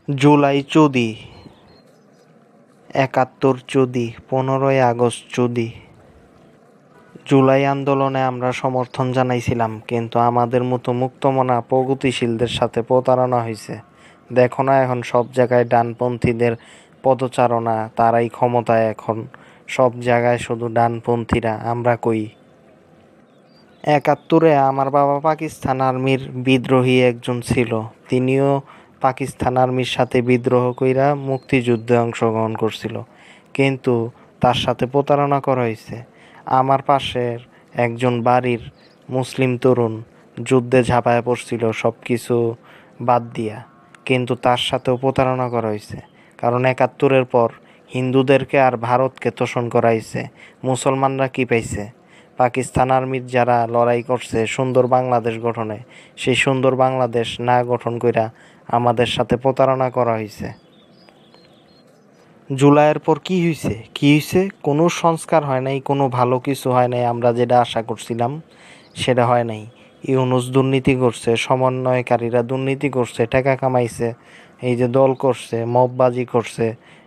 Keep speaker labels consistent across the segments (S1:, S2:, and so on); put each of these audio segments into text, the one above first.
S1: জুলাই চুদি, ৭১ চুদি, ১৫ই আগস্ট চুদি। জুলাই আন্দোলনে আমরা সমর্থন জানাইছিলাম, কিন্তু আমাদের মতো মুক্তমনা প্রগতিশীলদের সাথে প্রতারণা হয়েছে। দেখো না এখন সব জায়গায় ডানপন্থীদের পদচারণা, তারাই ক্ষমতায় এখন। সব জায়গায় শুধু ডানপন্থীরা। আমরা কই? ৭১-এ আমার বাবা পাকিস্তান আর্মির বিদ্রোহী একজন ছিল। তিনিও পাকিস্তান আর্মির সাথে বিদ্রোহ কইরা মুক্তিযুদ্ধে অংশগ্রহণ করছিল, কিন্তু তার সাথে প্রতারণা করা হয়েছে। আমার পাশের একজন বাড়ির মুসলিম তরুণ যুদ্ধে ঝাঁপায় পড়ছিল সব কিছু বাদ দিয়া, কিন্তু তার সাথেও প্রতারণা করা হয়েছে। কারণ ৭১-এর পর হিন্দুদেরকে আর ভারতকে তোষণ করা হয়েছে। মুসলমানরা কি পাইছে? পাকিস্তান আর্মির যারা লড়াই করছে সুন্দর বাংলাদেশ গঠনে, সেই সুন্দর বাংলাদেশ না গঠন কইরা আমাদের সাথে প্রতারণা করা হয়েছে। জুলাইয়ের পর কি হয়েছে? কোনো সংস্কার হয় নাই, কোনো ভালো কিছু হয় নাই। আমরা যেটা আশা করছিলাম সেটা হয় নাই। ইউনূস দুর্নীতি করছে, সমন্বয়কারীরা দুর্নীতি করছে, টাকা কামাইছে, এই যে দল করছে, মববাজি করছে,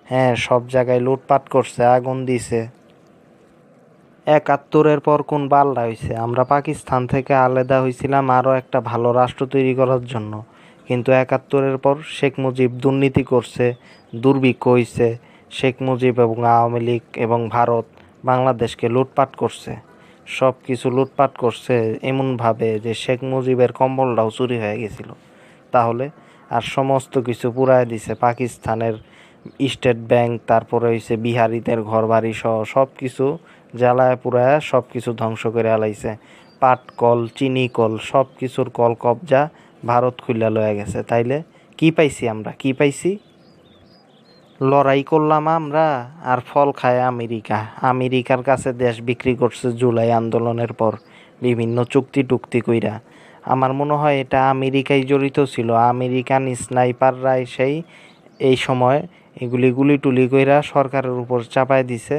S1: হ্যাঁ, সব জায়গায় লুটপাট করছে, আগুন দিছে। ৭১-এর পর কোন বাল্লা হয়েছে? আমরা পাকিস্তান থেকে আলাদা হয়েছিলাম আরও একটা ভালো রাষ্ট্র তৈরি করার জন্য, কিন্তু ৭১-এর পর শেখ মুজিব দুর্নীতি করছে, দুর্ভিক্ষ হয়েছে। শেখ মুজিব এবং আওয়ামী লীগ এবং ভারত বাংলাদেশকে লুটপাট করছে, সব কিছু লুটপাট করছে এমনভাবে যে শেখ মুজিবের কম্বলটাও চুরি হয়ে গেছিল। তাহলে আর সমস্ত কিছু পুরায় দিছে। পাকিস্তানের স্টেট ব্যাংক, তারপরে হয়েছে বিহারিদের ঘরবাড়ি সহ সব কিছু জ্বালায় পুরায় সব কিছু ধ্বংস করে আলাইছে। পাট কল, চিনি কল, সব কিছুর কল কবজা ভারত খুইলা লয়ে গেছে। তাইলে কি পাইছি আমরা? কি পাইছি? লড়াই করলাম আমরা, আর ফল খায় আমেরিকা। আমেরিকার কাছে দেশ বিক্রি করছে জুলাই আন্দোলনের পর বিভিন্ন চুক্তি টুক্তি কইরা। আমার মনে হয় এটা আমেরিকাই জড়িত ছিল। আমেরিকান স্নাইপাররা সেই এই সময় এগুলি গুলি টুলি কইরা সরকারের উপর চাপায় দিছে,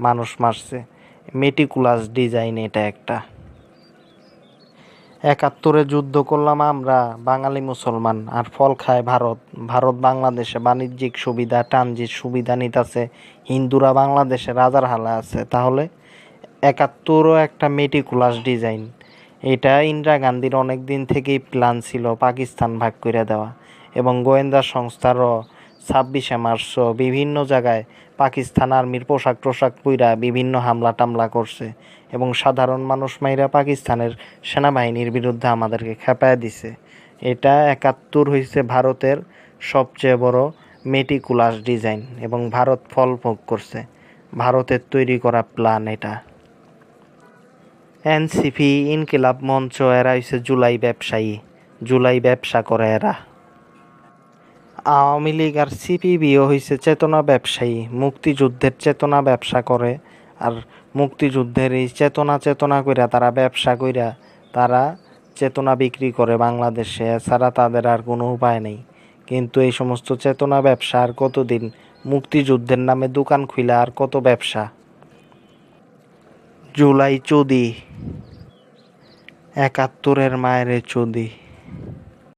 S1: মানুষ মারছে। মেটিকুলাস ডিজাইন এটা একটা। ৭১-এ যুদ্ধ করলাম আমরা বাঙালি মুসলমান, আর ফল খায় ভারত। ভারত বাংলাদেশে বাণিজ্যিক সুবিধা, ট্রানজিট সুবিধা নিতেছে, হিন্দুরা বাংলাদেশে রাজার হালে আছে। তাহলে ৭১-ও একটা মেটিকুলাস ডিজাইন। এটা ইন্দিরা গান্ধীর অনেক দিন থেকেই প্ল্যান ছিল পাকিস্তান ভাগ করে দেওয়া, এবং গোয়েন্দা সংস্থারও ২৬শে মার্চও বিভিন্ন জায়গায় পাকিস্তান আর্মির পোশাক টোশাক পইরা বিভিন্ন হামলা টামলা করছে, এবং সাধারণ মানুষ মাইরা পাকিস্তানের সেনাবাহিনীর বিরুদ্ধে আমাদেরকে খেপায় দিছে। এটা ৭১ হয়েছে ভারতের সবচেয়ে বড় মেটিকুলাস ডিজাইন, এবং ভারত ফল ভোগ করছে। ভারতের তৈরি করা প্ল্যান এটা। এনসিপি, ইনকিলাব মঞ্চ, এরা হচ্ছে জুলাই ব্যবসায়ী। জুলাই ব্যবসা করে এরা। আওয়ামী লীগ আর সিপিবিও হয়েছে চেতনা ব্যবসায়ী। মুক্তিযুদ্ধের চেতনা ব্যবসা করে, আর মুক্তিযুদ্ধের এই চেতনা কইরা তারা ব্যবসা কইরা তারা চেতনা বিক্রি করে বাংলাদেশে। এছাড়া তাদের আর কোনো উপায় নেই। কিন্তু এই সমস্ত চেতনা ব্যবসা আর কতদিন? মুক্তিযুদ্ধের নামে দোকান খুইলা আর কত ব্যবসা? জুলাই চুদি, ৭১-এর মায়ের চুদি।